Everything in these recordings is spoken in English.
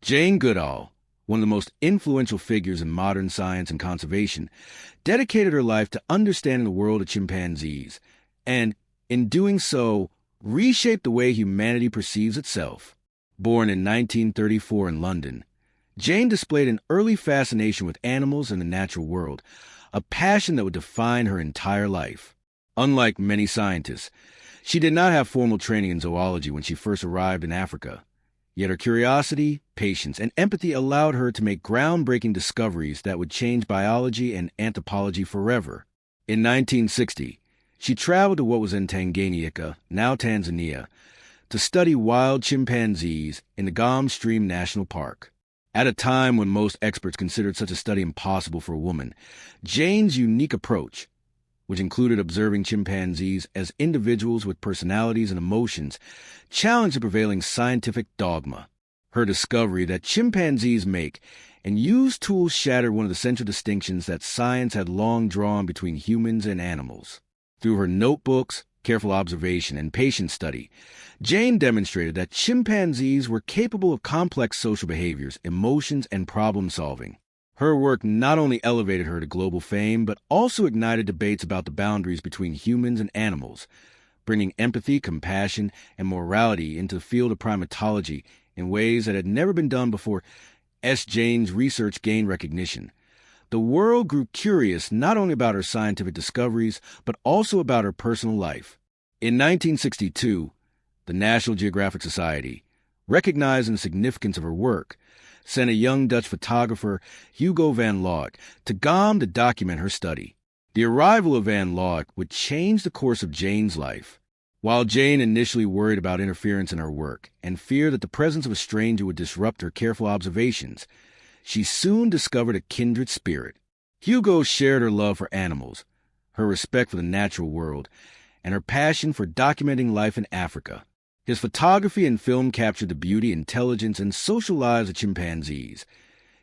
Jane Goodall, one of the most influential figures in modern science and conservation, dedicated her life to understanding the world of chimpanzees, and, in doing so, reshaped the way humanity perceives itself. Born in 1934 in London, Jane displayed an early fascination with animals and the natural world, a passion that would define her entire life. Unlike many scientists, she did not have formal training in zoology when she first arrived in Africa. Yet her curiosity, patience, and empathy allowed her to make groundbreaking discoveries that would change biology and anthropology forever. In 1960, she traveled to what was then Tanganyika, now Tanzania, to study wild chimpanzees in the Gom Stream National Park. At a time when most experts considered such a study impossible for a woman, Jane's unique approach, which included observing chimpanzees as individuals with personalities and emotions, challenged the prevailing scientific dogma. Her discovery that chimpanzees make and use tools shattered one of the central distinctions that science had long drawn between humans and animals. Through her notebooks, careful observation, and patient study, Jane demonstrated that chimpanzees were capable of complex social behaviors, emotions, and problem-solving. Her work not only elevated her to global fame, but also ignited debates about the boundaries between humans and animals, bringing empathy, compassion, and morality into the field of primatology in ways that had never been done before. As Jane's research gained recognition, the world grew curious not only about her scientific discoveries, but also about her personal life. In 1962, the National Geographic Society, recognizing the significance of her work, sent a young Dutch photographer, Hugo van Laak, to Gom to document her study. The arrival of Van Laak would change the course of Jane's life. While Jane initially worried about interference in her work and feared that the presence of a stranger would disrupt her careful observations, she soon discovered a kindred spirit. Hugo shared her love for animals, her respect for the natural world, and her passion for documenting life in Africa. His photography and film captured the beauty, intelligence, and social lives of chimpanzees,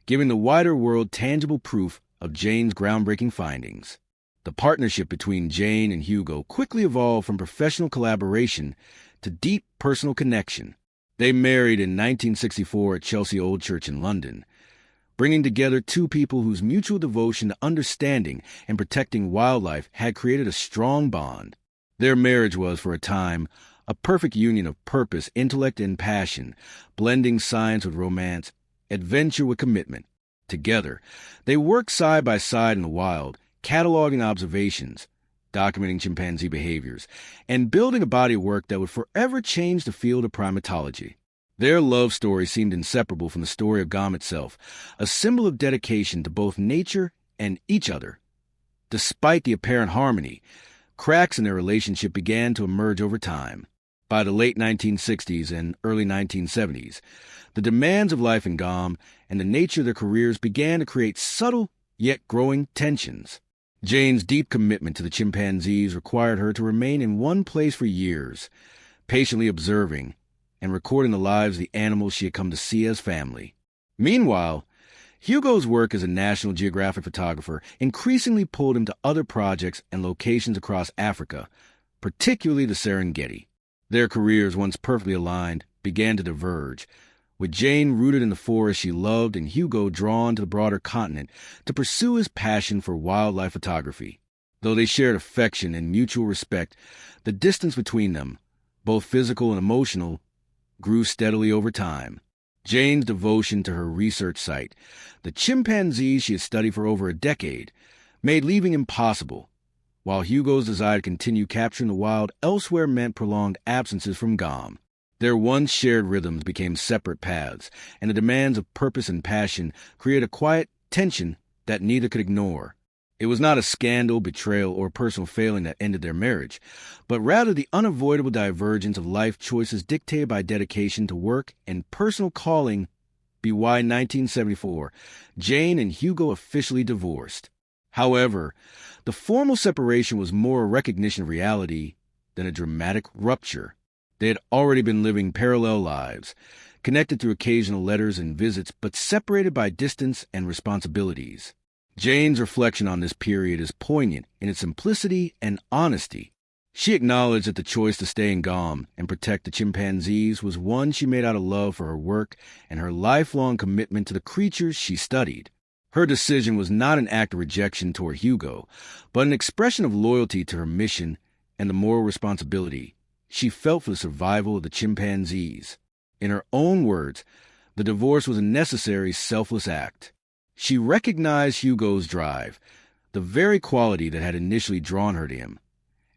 giving the wider world tangible proof of Jane's groundbreaking findings. The partnership between Jane and Hugo quickly evolved from professional collaboration to deep personal connection. They married in 1964 at Chelsea Old Church in London, bringing together two people whose mutual devotion to understanding and protecting wildlife had created a strong bond. Their marriage was, for a time, a perfect union of purpose, intellect, and passion, blending science with romance, adventure with commitment. Together, they worked side by side in the wild, cataloging observations, documenting chimpanzee behaviors, and building a body of work that would forever change the field of primatology. Their love story seemed inseparable from the story of Gom itself, a symbol of dedication to both nature and each other. Despite the apparent harmony, cracks in their relationship began to emerge over time. By the late 1960s and early 1970s, the demands of life in Gom and the nature of their careers began to create subtle yet growing tensions. Jane's deep commitment to the chimpanzees required her to remain in one place for years, patiently observing and recording the lives of the animals she had come to see as family. Meanwhile, Hugo's work as a National Geographic photographer increasingly pulled him to other projects and locations across Africa, particularly the Serengeti. Their careers, once perfectly aligned, began to diverge, with Jane rooted in the forest she loved and Hugo drawn to the broader continent to pursue his passion for wildlife photography. Though they shared affection and mutual respect, the distance between them, both physical and emotional, grew steadily over time. Jane's devotion to her research site, the chimpanzees she had studied for over a decade, made leaving impossible, while Hugo's desire to continue capturing the wild elsewhere meant prolonged absences from Gom. Their once shared rhythms became separate paths, and the demands of purpose and passion created a quiet tension that neither could ignore. It was not a scandal, betrayal, or personal failing that ended their marriage, but rather the unavoidable divergence of life choices dictated by dedication to work and personal calling. By 1974, Jane and Hugo officially divorced. However, the formal separation was more a recognition of reality than a dramatic rupture. They had already been living parallel lives, connected through occasional letters and visits, but separated by distance and responsibilities. Jane's reflection on this period is poignant in its simplicity and honesty. She acknowledged that the choice to stay in Guam and protect the chimpanzees was one she made out of love for her work and her lifelong commitment to the creatures she studied. Her decision was not an act of rejection toward Hugo, but an expression of loyalty to her mission and the moral responsibility she felt for the survival of the chimpanzees. In her own words, the divorce was a necessary, selfless act. She recognized Hugo's drive, the very quality that had initially drawn her to him,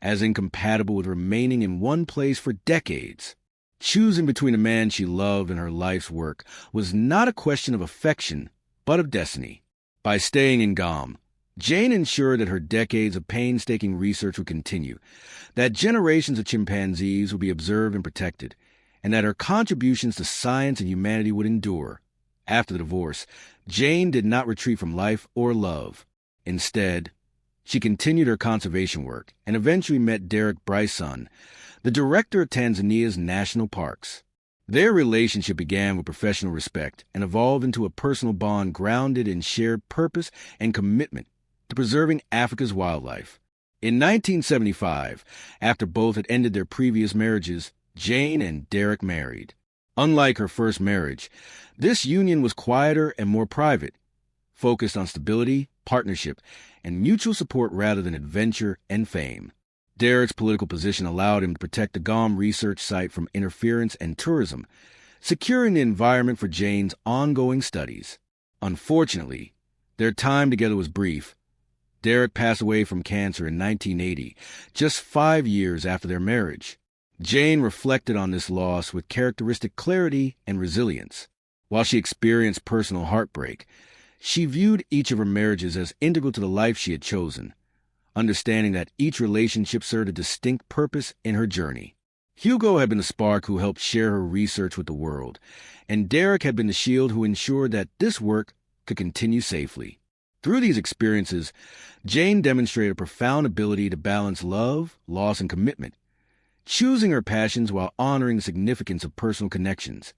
as incompatible with remaining in one place for decades. Choosing between a man she loved and her life's work was not a question of affection, but of destiny. By staying in Guam, Jane ensured that her decades of painstaking research would continue, that generations of chimpanzees would be observed and protected, and that her contributions to science and humanity would endure. After the divorce, Jane did not retreat from life or love. Instead, she continued her conservation work and eventually met Derek Bryson, the director of Tanzania's national parks. Their relationship began with professional respect and evolved into a personal bond grounded in shared purpose and commitment to preserving Africa's wildlife. In 1975, after both had ended their previous marriages, Jane and Derek married. Unlike her first marriage, this union was quieter and more private, focused on stability, partnership, and mutual support rather than adventure and fame. Derek's political position allowed him to protect the Guam research site from interference and tourism, securing the environment for Jane's ongoing studies. Unfortunately, their time together was brief. Derek passed away from cancer in 1980, just 5 years after their marriage. Jane reflected on this loss with characteristic clarity and resilience. While she experienced personal heartbreak, she viewed each of her marriages as integral to the life she had chosen, understanding that each relationship served a distinct purpose in her journey. Hugo had been the spark who helped share her research with the world, and Derek had been the shield who ensured that this work could continue safely. Through these experiences, Jane demonstrated a profound ability to balance love, loss, and commitment, choosing her passions while honoring the significance of personal connections.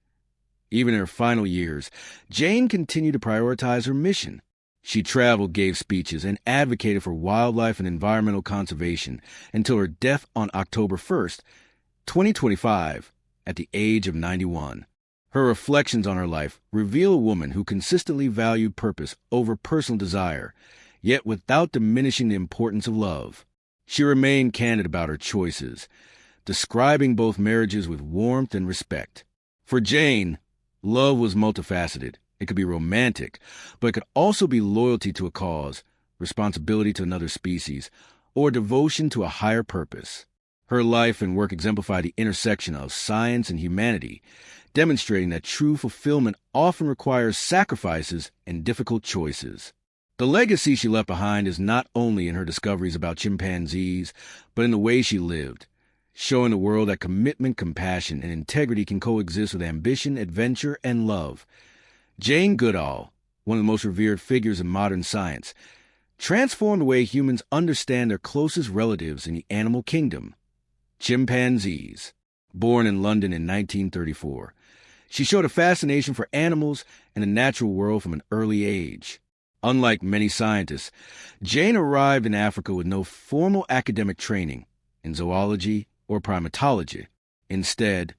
Even in her final years, Jane continued to prioritize her mission. She traveled, gave speeches, and advocated for wildlife and environmental conservation until her death on October 1st, 2025, at the age of 91. Her reflections on her life reveal a woman who consistently valued purpose over personal desire, yet without diminishing the importance of love. She remained candid about her choices, describing both marriages with warmth and respect. For Jane, love was multifaceted. It could be romantic, but it could also be loyalty to a cause, responsibility to another species, or devotion to a higher purpose. Her life and work exemplify the intersection of science and humanity, demonstrating that true fulfillment often requires sacrifices and difficult choices. The legacy she left behind is not only in her discoveries about chimpanzees, but in the way she lived, showing the world that commitment, compassion, and integrity can coexist with ambition, adventure, and love. Jane Goodall, one of the most revered figures in modern science, transformed the way humans understand their closest relatives in the animal kingdom, chimpanzees. Born in London in 1934, she showed a fascination for animals and the natural world from an early age. Unlike many scientists, Jane arrived in Africa with no formal academic training in zoology or primatology. Instead,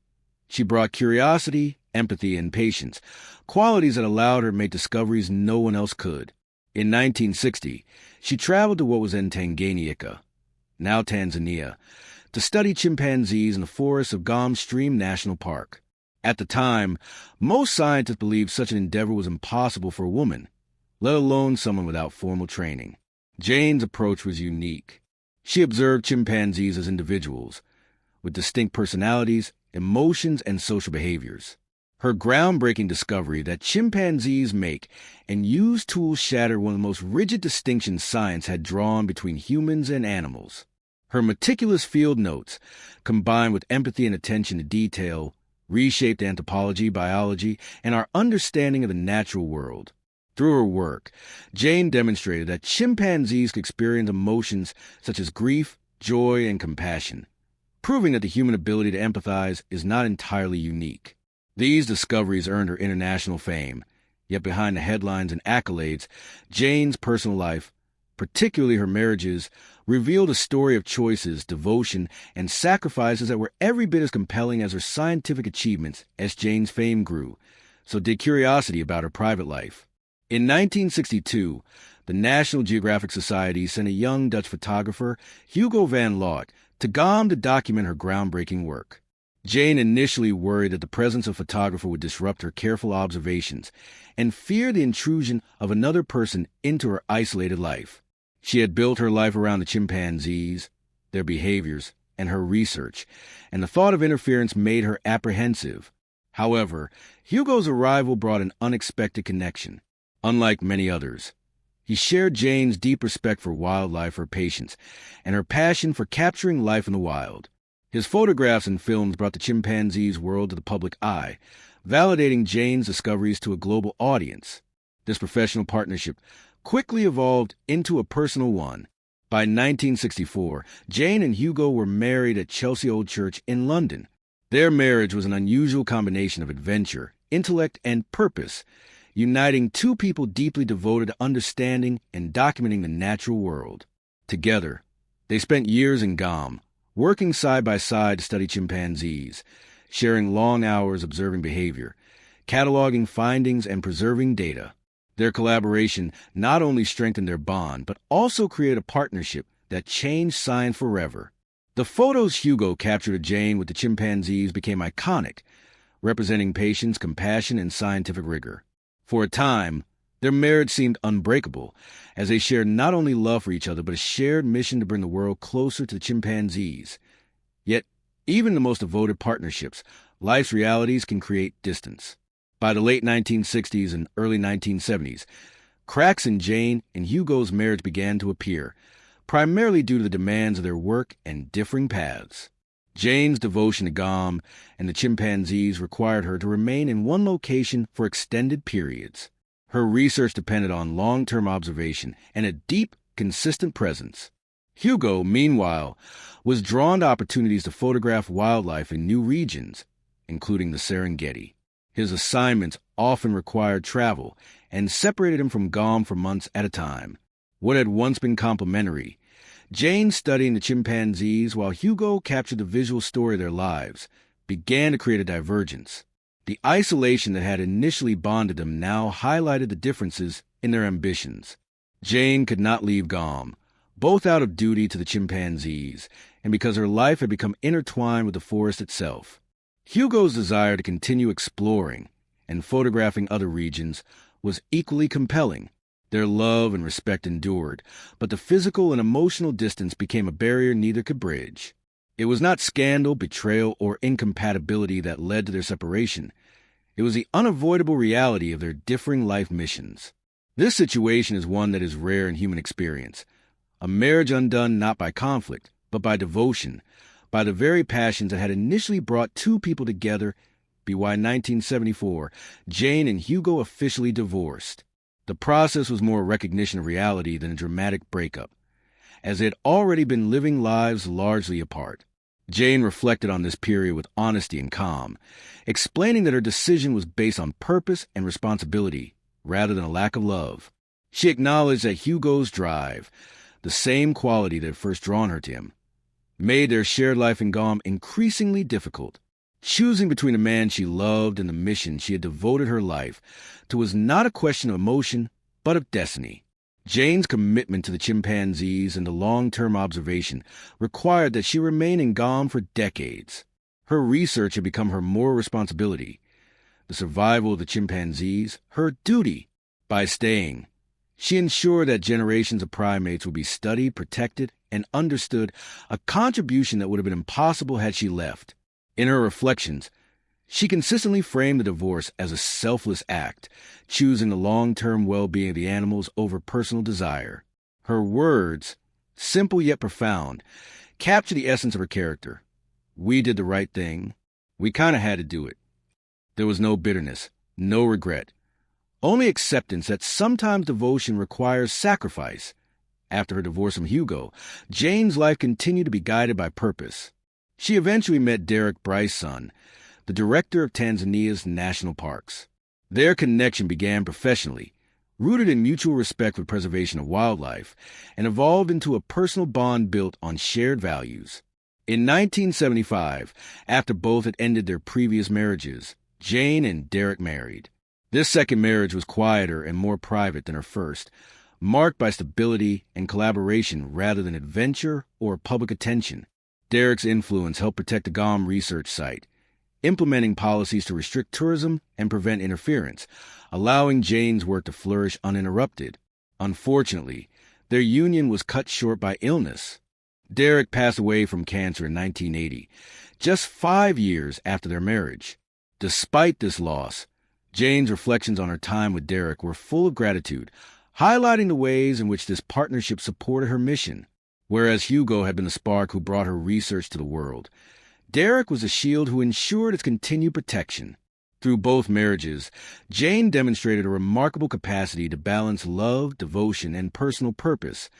she brought curiosity, empathy, and patience, qualities that allowed her to make discoveries no one else could. In 1960, she traveled to what was then Tanganyika, now Tanzania, to study chimpanzees in the forests of Gom Stream National Park. At the time, most scientists believed such an endeavor was impossible for a woman, let alone someone without formal training. Jane's approach was unique. She observed chimpanzees as individuals, with distinct personalities, emotions, and social behaviors. Her groundbreaking discovery that chimpanzees make and use tools shattered one of the most rigid distinctions science had drawn between humans and animals. Her meticulous field notes, combined with empathy and attention to detail, reshaped anthropology, biology, and our understanding of the natural world. Through her work, Jane demonstrated that chimpanzees could experience emotions such as grief, joy, and compassion, proving that the human ability to empathize is not entirely unique. These discoveries earned her international fame, yet behind the headlines and accolades, Jane's personal life, particularly her marriages, revealed a story of choices, devotion, and sacrifices that were every bit as compelling as her scientific achievements as Jane's fame grew. So did curiosity about her private life. In 1962, the National Geographic Society sent a young Dutch photographer, Hugo van Laut, to Guam to document her groundbreaking work. Jane initially worried that the presence of a photographer would disrupt her careful observations and feared the intrusion of another person into her isolated life. She had built her life around the chimpanzees, their behaviors, and her research, and the thought of interference made her apprehensive. However, Hugo's arrival brought an unexpected connection. Unlike many others, he shared Jane's deep respect for wildlife, her patience, and her passion for capturing life in the wild. His photographs and films brought the chimpanzees' world to the public eye, validating Jane's discoveries to a global audience. This professional partnership quickly evolved into a personal one. By 1964, Jane and Hugo were married at Chelsea Old Church in London. Their marriage was an unusual combination of adventure, intellect, and purpose, uniting two people deeply devoted to understanding and documenting the natural world. Together, they spent years in Guam, working side by side to study chimpanzees, sharing long hours observing behavior, cataloging findings, and preserving data. Their collaboration not only strengthened their bond, but also created a partnership that changed science forever. The photos Hugo captured of Jane with the chimpanzees became iconic, representing patience, compassion, and scientific rigor. For a time, their marriage seemed unbreakable, as they shared not only love for each other, but a shared mission to bring the world closer to the chimpanzees. Yet, even in the most devoted partnerships, life's realities can create distance. By the late 1960s and early 1970s, cracks in Jane and Hugo's marriage began to appear, primarily due to the demands of their work and differing paths. Jane's devotion to Guam and the chimpanzees required her to remain in one location for extended periods. Her research depended on long-term observation and a deep, consistent presence. Hugo, meanwhile, was drawn to opportunities to photograph wildlife in new regions, including the Serengeti. His assignments often required travel and separated him from Guam for months at a time. What had once been complementary, Jane studying the chimpanzees while Hugo captured the visual story of their lives, began to create a divergence. The isolation that had initially bonded them now highlighted the differences in their ambitions. Jane could not leave Guam, both out of duty to the chimpanzees and because her life had become intertwined with the forest itself. Hugo's desire to continue exploring and photographing other regions was equally compelling. Their love and respect endured, but the physical and emotional distance became a barrier neither could bridge. It was not scandal, betrayal, or incompatibility that led to their separation. It was the unavoidable reality of their differing life missions. This situation is one that is rare in human experience. A marriage undone not by conflict, but by devotion, by the very passions that had initially brought two people together. By 1974, Jane and Hugo officially divorced. The process was more a recognition of reality than a dramatic breakup, as they had already been living lives largely apart. Jane reflected on this period with honesty and calm, explaining that her decision was based on purpose and responsibility rather than a lack of love. She acknowledged that Hugo's drive, the same quality that had first drawn her to him, made their shared life in Guam increasingly difficult. Choosing between a man she loved and the mission she had devoted her life to was not a question of emotion, but of destiny. Jane's commitment to the chimpanzees and the long-term observation required that she remain in Guam for decades. Her research had become her moral responsibility, the survival of the chimpanzees, her duty. By staying, she ensured that generations of primates would be studied, protected, and understood, a contribution that would have been impossible had she left. In her reflections, she consistently framed the divorce as a selfless act, choosing the long-term well-being of the animals over personal desire. Her words, simple yet profound, capture the essence of her character. We did the right thing. We kind of had to do it. There was no bitterness, no regret, only acceptance that sometimes devotion requires sacrifice. After her divorce from Hugo, Jane's life continued to be guided by purpose. She eventually met Derek Bryson, the director of Tanzania's national parks. Their connection began professionally, rooted in mutual respect for preservation of wildlife, and evolved into a personal bond built on shared values. In 1975, after both had ended their previous marriages, Jane and Derek married. This second marriage was quieter and more private than her first, marked by stability and collaboration rather than adventure or public attention. Derek's influence helped protect the GOM research site, implementing policies to restrict tourism and prevent interference, allowing Jane's work to flourish uninterrupted. Unfortunately, their union was cut short by illness. Derek passed away from cancer in 1980, just 5 years after their marriage. Despite this loss, Jane's reflections on her time with Derek were full of gratitude, highlighting the ways in which this partnership supported her mission. Whereas Hugo had been the spark who brought her research to the world, Derek was a shield who ensured its continued protection. Through both marriages, Jane demonstrated a remarkable capacity to balance love, devotion, and personal purpose,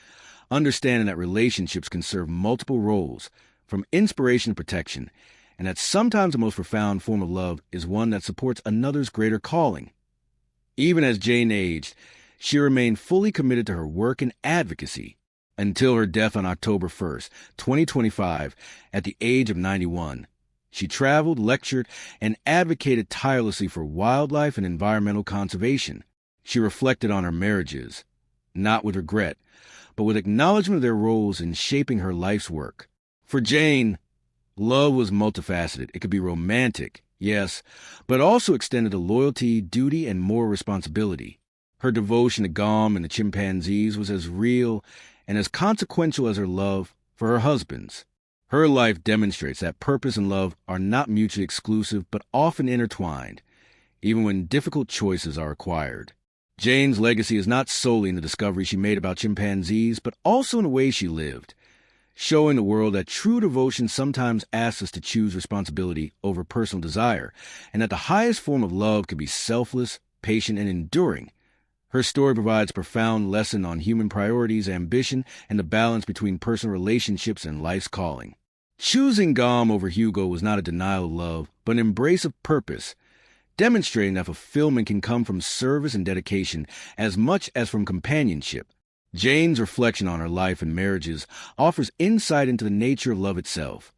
understanding that relationships can serve multiple roles, from inspiration to protection, and that sometimes the most profound form of love is one that supports another's greater calling. Even as Jane aged, she remained fully committed to her work and advocacy, until her death on October 1st, 2025, at the age of 91. She traveled, lectured, and advocated tirelessly for wildlife and environmental conservation. She reflected on her marriages, not with regret, but with acknowledgement of their roles in shaping her life's work. For Jane, love was multifaceted. It could be romantic, yes, but also extended to loyalty, duty, and moral responsibility. Her devotion to GOM and the chimpanzees was as real and as consequential as her love for her husbands. Her life demonstrates that purpose and love are not mutually exclusive but often intertwined, even when difficult choices are required. Jane's legacy is not solely in the discovery she made about chimpanzees, but also in the way she lived, showing the world that true devotion sometimes asks us to choose responsibility over personal desire, and that the highest form of love can be selfless, patient, and enduring. Her story provides a profound lesson on human priorities, ambition, and the balance between personal relationships and life's calling. Choosing GOM over Hugo was not a denial of love, but an embrace of purpose, demonstrating that fulfillment can come from service and dedication as much as from companionship. Jane's reflection on her life and marriages offers insight into the nature of love itself,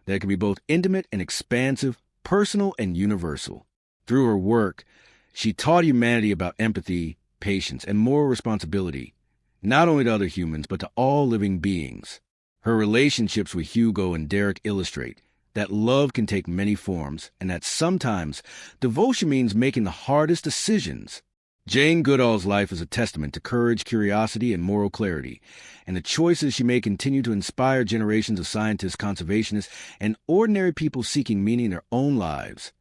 that it can be both intimate and expansive, personal and universal. Through her work, she taught humanity about empathy, patience, and moral responsibility, not only to other humans, but to all living beings. Her relationships with Hugo and Derek illustrate that love can take many forms, and that sometimes devotion means making the hardest decisions. Jane Goodall's life is a testament to courage, curiosity, and moral clarity, and the choices she made continue to inspire generations of scientists, conservationists, and ordinary people seeking meaning in their own lives.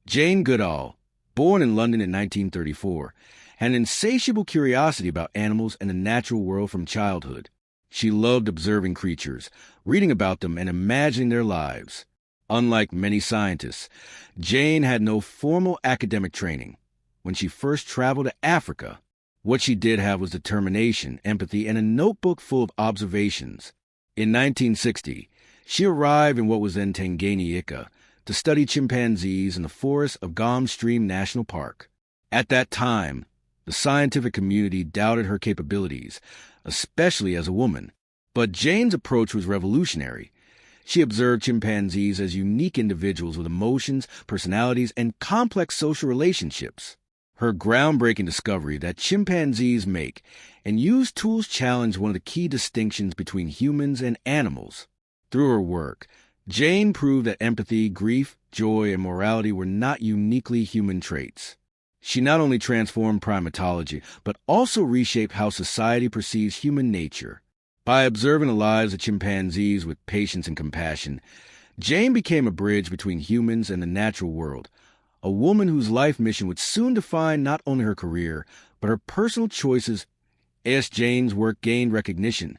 Jane Goodall, born in London in 1934, had an insatiable curiosity about animals and the natural world from childhood. She loved observing creatures, reading about them, and imagining their lives. Unlike many scientists, Jane had no formal academic training. When she first traveled to Africa, what she did have was determination, empathy, and a notebook full of observations. In 1960, she arrived in what was then Tanganyika to study chimpanzees in the forests of Gom Stream National Park. At that time, the scientific community doubted her capabilities, especially as a woman. But Jane's approach was revolutionary. She observed chimpanzees as unique individuals with emotions, personalities, and complex social relationships. Her groundbreaking discovery that chimpanzees make and use tools challenged one of the key distinctions between humans and animals. Through her work, Jane proved that empathy, grief, joy, and morality were not uniquely human traits. She not only transformed primatology, but also reshaped how society perceives human nature. By observing the lives of chimpanzees with patience and compassion, Jane became a bridge between humans and the natural world, a woman whose life mission would soon define not only her career, but her personal choices. As Jane's work gained recognition,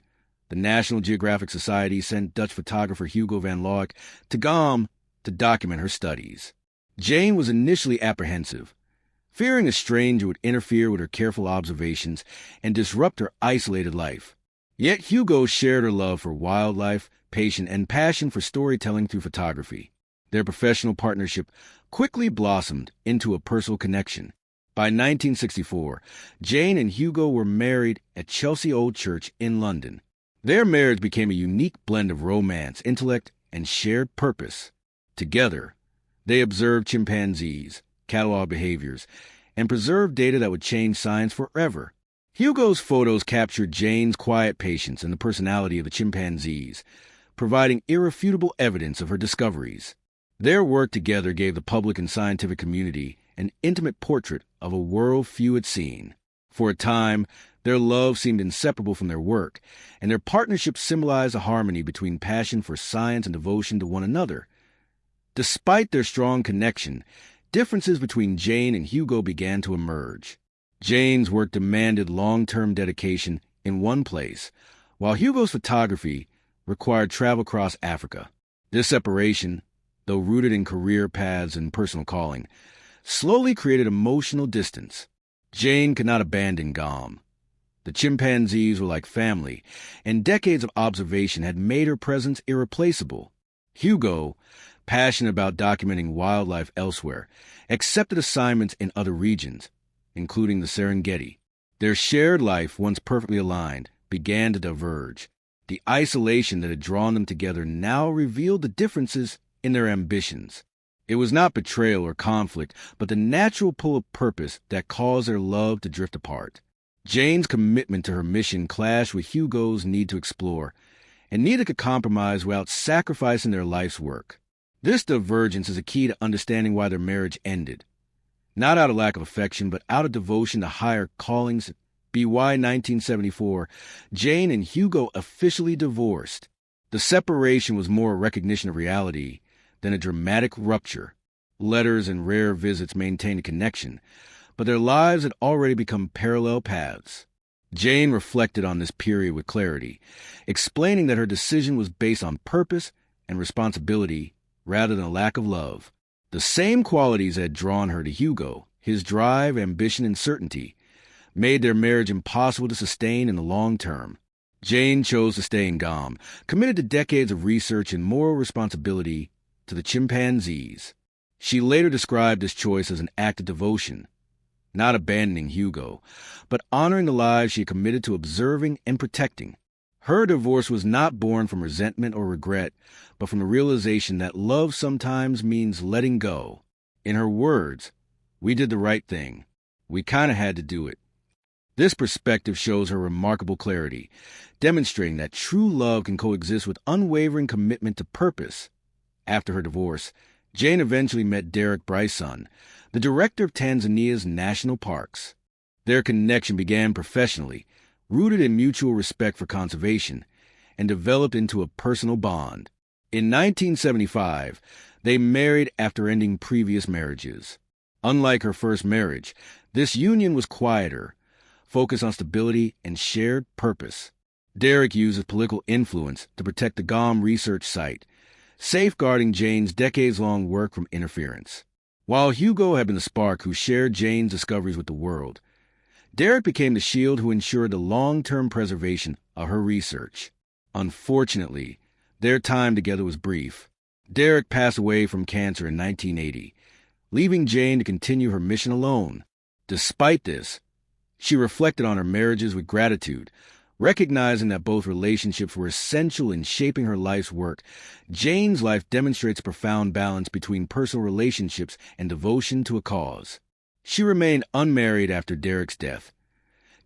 the National Geographic Society sent Dutch photographer Hugo van Laak to GOM to document her studies. Jane was initially apprehensive, fearing a stranger would interfere with her careful observations and disrupt her isolated life. Yet Hugo shared her love for wildlife, patience, and passion for storytelling through photography. Their professional partnership quickly blossomed into a personal connection. By 1964, Jane and Hugo were married at Chelsea Old Church in London. Their marriage became a unique blend of romance, intellect, and shared purpose. Together, they observed chimpanzees, cataloged behaviors, and preserved data that would change science forever. Hugo's photos captured Jane's quiet patience and the personality of the chimpanzees, providing irrefutable evidence of her discoveries. Their work together gave the public and scientific community an intimate portrait of a world few had seen. For a time, their love seemed inseparable from their work, and their partnership symbolized a harmony between passion for science and devotion to one another. Despite their strong connection, differences between Jane and Hugo began to emerge. Jane's work demanded long-term dedication in one place, while Hugo's photography required travel across Africa. This separation, though rooted in career paths and personal calling, slowly created emotional distance. Jane could not abandon GOM. The chimpanzees were like family, and decades of observation had made her presence irreplaceable. Hugo, passionate about documenting wildlife elsewhere, accepted assignments in other regions, including the Serengeti. Their shared life, once perfectly aligned, began to diverge. The isolation that had drawn them together now revealed the differences in their ambitions. It was not betrayal or conflict, but the natural pull of purpose that caused their love to drift apart. Jane's commitment to her mission clashed with Hugo's need to explore, and neither could compromise without sacrificing their life's work. This divergence is a key to understanding why their marriage ended. Not out of lack of affection, but out of devotion to higher callings. BY 1974, Jane and Hugo officially divorced. The separation was more a recognition of reality than a dramatic rupture. Letters and rare visits maintained a connection, but their lives had already become parallel paths. Jane reflected on this period with clarity, explaining that her decision was based on purpose and responsibility rather than a lack of love. The same qualities that had drawn her to Hugo, his drive, ambition, and certainty, made their marriage impossible to sustain in the long term. Jane chose to stay in GOM, committed to decades of research and moral responsibility to the chimpanzees. She later described this choice as an act of devotion, not abandoning Hugo, but honoring the lives she had committed to observing and protecting. Her divorce was not born from resentment or regret, but from the realization that love sometimes means letting go. In her words, "We did the right thing. We kind of had to do it." This perspective shows her remarkable clarity, demonstrating that true love can coexist with unwavering commitment to purpose. After her divorce, Jane eventually met Derek Bryson, the director of Tanzania's national parks. Their connection began professionally, rooted in mutual respect for conservation, and developed into a personal bond. In 1975, they married after ending previous marriages. Unlike her first marriage, this union was quieter, focused on stability and shared purpose. Derek uses political influence to protect the GOM research site, safeguarding Jane's decades-long work from interference. While Hugo had been the spark who shared Jane's discoveries with the world, Derek became the shield who ensured the long-term preservation of her research. Unfortunately, their time together was brief. Derek passed away from cancer in 1980, leaving Jane to continue her mission alone. Despite this, she reflected on her marriages with gratitude, recognizing that both relationships were essential in shaping her life's work. Jane's life demonstrates a profound balance between personal relationships and devotion to a cause. She remained unmarried after Derek's death,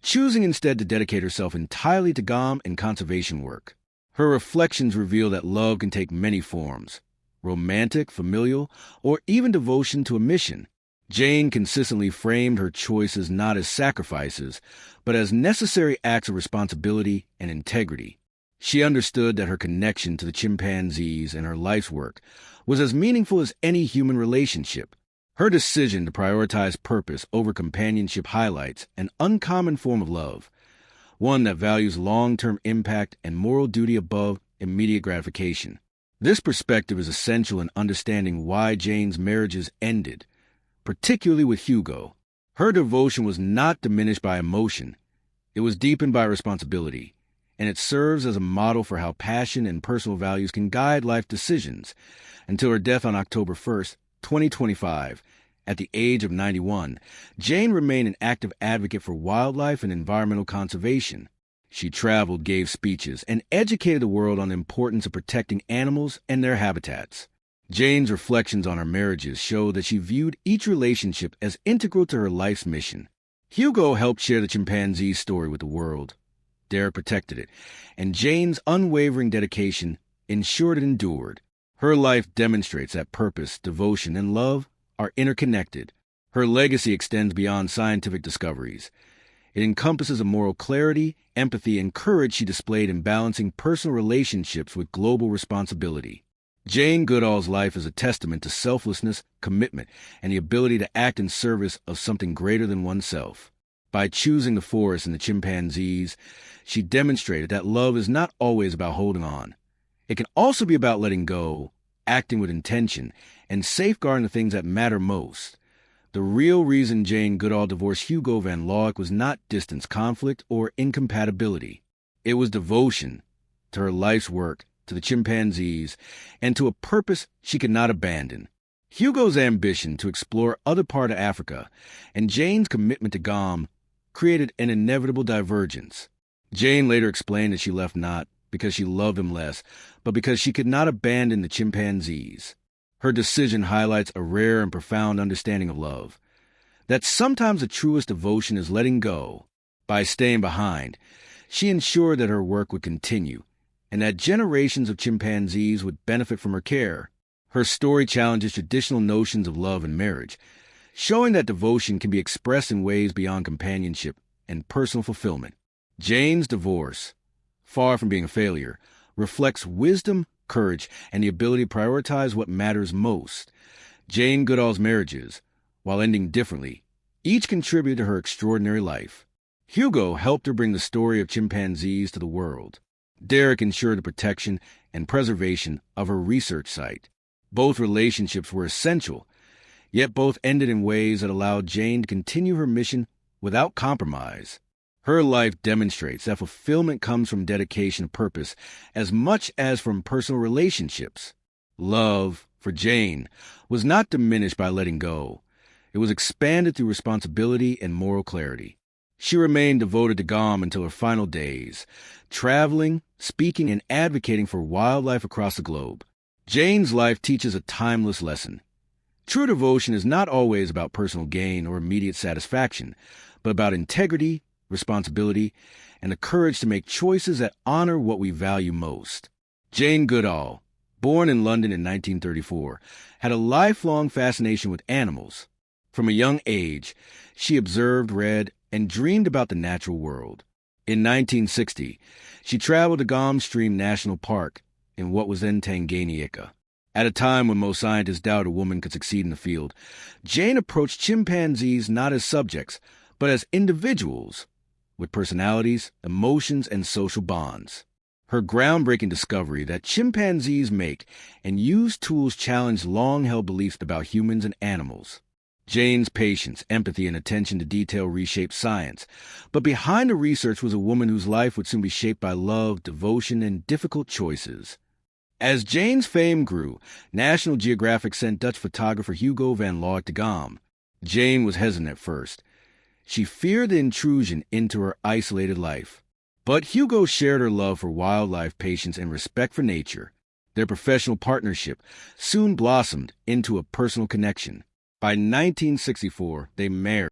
choosing instead to dedicate herself entirely to GOM and conservation work. Her reflections reveal that love can take many forms: romantic, familial, or even devotion to a mission. Jane consistently framed her choices not as sacrifices, but as necessary acts of responsibility and integrity. She understood that her connection to the chimpanzees and her life's work was as meaningful as any human relationship. Her decision to prioritize purpose over companionship highlights an uncommon form of love, one that values long-term impact and moral duty above immediate gratification. This perspective is essential in understanding why Jane's marriages ended, particularly with Hugo. Her devotion was not diminished by emotion. It was deepened by responsibility, and it serves as a model for how passion and personal values can guide life decisions until her death on October 1st, 2025, At the age of 91, Jane remained an active advocate for wildlife and environmental conservation. She traveled, gave speeches, and educated the world on the importance of protecting animals and their habitats. Jane's reflections on her marriages show that she viewed each relationship as integral to her life's mission. Hugo helped share the chimpanzee's story with the world. Derek protected it, and Jane's unwavering dedication ensured it endured. Her life demonstrates that purpose, devotion, and love are interconnected. Her legacy extends beyond scientific discoveries. It encompasses a moral clarity, empathy, and courage she displayed in balancing personal relationships with global responsibility. Jane Goodall's life is a testament to selflessness, commitment, and the ability to act in service of something greater than oneself. By choosing the forest and the chimpanzees, she demonstrated that love is not always about holding on. It can also be about letting go, acting with intention, and safeguarding the things that matter most. The real reason Jane Goodall divorced Hugo van Laak was not distance, conflict, or incompatibility. It was devotion to her life's work, to the chimpanzees, and to a purpose she could not abandon. Hugo's ambition to explore other parts of Africa and Jane's commitment to GOM created an inevitable divergence. Jane later explained that she left not because she loved him less, but because she could not abandon the chimpanzees. Her decision highlights a rare and profound understanding of love, that sometimes the truest devotion is letting go. By staying behind, she ensured that her work would continue, and that generations of chimpanzees would benefit from her care. Her story challenges traditional notions of love and marriage, showing that devotion can be expressed in ways beyond companionship and personal fulfillment. Jane's divorce, far from being a failure, reflects wisdom, courage, and the ability to prioritize what matters most. Jane Goodall's marriages, while ending differently, each contributed to her extraordinary life. Hugo helped her bring the story of chimpanzees to the world. Derek ensured the protection and preservation of her research site. Both relationships were essential, yet both ended in ways that allowed Jane to continue her mission without compromise. Her life demonstrates that fulfillment comes from dedication and purpose as much as from personal relationships. Love, for Jane, was not diminished by letting go. It was expanded through responsibility and moral clarity. She remained devoted to GOM until her final days, traveling, speaking, and advocating for wildlife across the globe. Jane's life teaches a timeless lesson. True devotion is not always about personal gain or immediate satisfaction, but about integrity, responsibility, and the courage to make choices that honor what we value most. Jane Goodall, born in London in 1934, had a lifelong fascination with animals. From a young age, she observed, read, and dreamed about the natural world. In 1960, she traveled to Gom Stream National Park in what was then Tanganyika. At a time when most scientists doubted a woman could succeed in the field, Jane approached chimpanzees not as subjects, but as individuals with personalities, emotions, and social bonds. Her groundbreaking discovery that chimpanzees make and use tools challenged long-held beliefs about humans and animals. Jane's patience, empathy, and attention to detail reshaped science, but behind the research was a woman whose life would soon be shaped by love, devotion, and difficult choices. As Jane's fame grew, National Geographic sent Dutch photographer Hugo van Laak to GOM. Jane was hesitant at first. She feared the intrusion into her isolated life. But Hugo shared her love for wildlife, patience, and respect for nature. Their professional partnership soon blossomed into a personal connection. By 1964, they married.